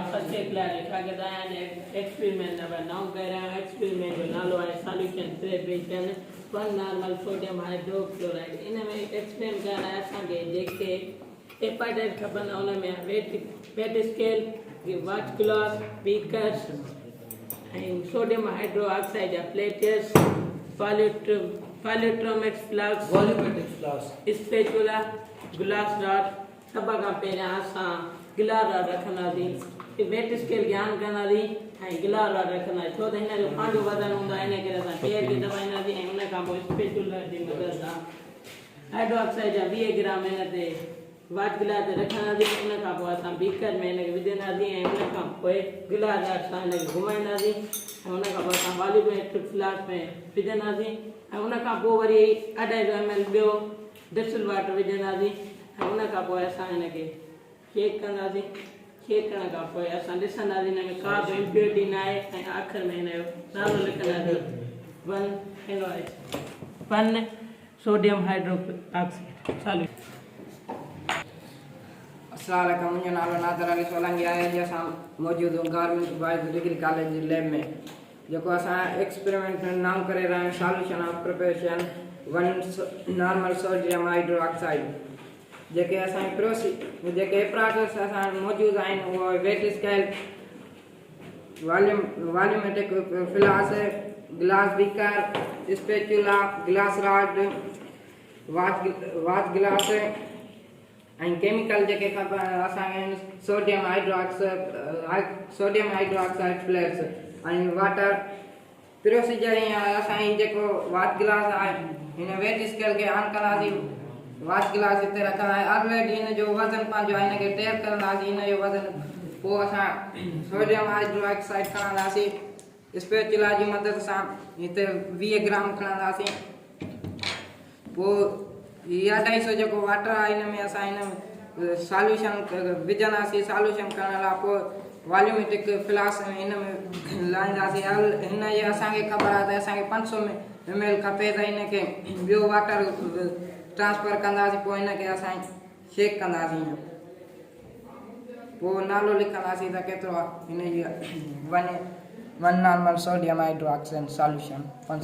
असां चेक लाइ शागिर्द आहिनि एक्सपेरिमेंट नओं करे रहिया आहियूं। एक्सपेरिमेंट जो नालो आहे solution preparation 1 normal sodium hydrochloride. इन में एक्सप्लेन करण लाइ असांखे जेके एपाटाइट खपनि उन में weight scale, watch glass, beakers ऐं सोडियम हाइड्रो ऑक्साइड जा प्लेटर्स, पॉलीट्रोमेक्स flask, volumetric flask, spatula, glass rod. सभ खां पहिरियां असां गिलास रॉड रखंदासीं, वेट स्केल ज्ञान कंदासीं ऐं गिलास रॉड रखंदासीं। छो त हिन जो पंहिंजो वज़न हूंदो आहे, इन करे असां पेर खे दबाईंदासीं ऐं उन खां पोइ स्पेचुला जी मदद सां हाइड्रो ऑक्साइड जा 20 ग्राम हिन ते वाच गिलास ते रखंदासीं। उन खां पोइ असां बीकर में हिनखे विझंदासीं ऐं उन खां पोइ गिलास रॉड सां हिनखे घुमाईंदासीं ऐं उन खां पोइ असां वॉल्यूमेट्रिक फ्लास्क में विझंदासीं ऐं उन खां पोइ वरी 250 ml ॿियो डिस्टिल वाटर विझंदासीं ऐं उन खां पोइ असां हिनखे चेक कंदासीं। चेक करण खां पोइ असां ॾिसंदासीं हिन में का बि इम्प्योरिटी न आहे ऐं आख़िर में हिन जो नालो लिखंदासीं 1 सोडियम हाइड्रोक्साइड सॉल्यूशन। अस्सलाम वालेकुम, मुंहिंजो नालो नादर अली सोलंकी आहे। अॼु असां मौजूदु गवर्नमेंट बॉयज़ डिग्री कॉलेज जी लैब में जेको असां एक्सपेरिमेंट नाम करे रहिया आहियूं solution of preparation 1 normal sodium hydroxide. जेके असांजी जेके प्रोसेस असां मौजूदु आहिनि उहो weight scale, volumetric flask, glass beaker, spatula, glass rod, watch गिलास ऐं केमिकल जेके खपनि असांखे सोडियम हाइड्रोक्साइड फ्लेक्स ऐं वाटर। प्रोसीजर ईअं आहे, असांजी जेको वाच गिलास आहे हिन वेट स्केल खे ऑन कंदासीं, वाच गिलास हिते रखंदासीं। ऑलरेडी हिन जो वज़न पंहिंजो आहे, हिनखे टेप कंदासीं हिन जो वज़न। पोइ असां सोडियम हाइड्रोक्साइड खणंदासीं, स्पेचुला जी मदद सां हिते 20 ग्राम खणंदासीं। पोइ इहा 250 जेको वाटर आहे हिन में असां हिन में सॉल्यूशन विझंदासीं। सॉल्यूशन करण लाइ पोइ वॉल्यूमेट्रिक फ्लास्क हिन में लाहींदासीं। हिन जी असांखे ख़बर आहे त असांखे 500 ml खपे, त हिनखे ॿियो वाटर ट्रांसफर कंदासीं। पोइ हिनखे असां चेक कंदासीं, पोइ नालो लिखंदासीं त केतिरो आहे हिन जी 1 नॉर्मल सोडियम हाइड्रोक्साइड सॉल्यूशन 1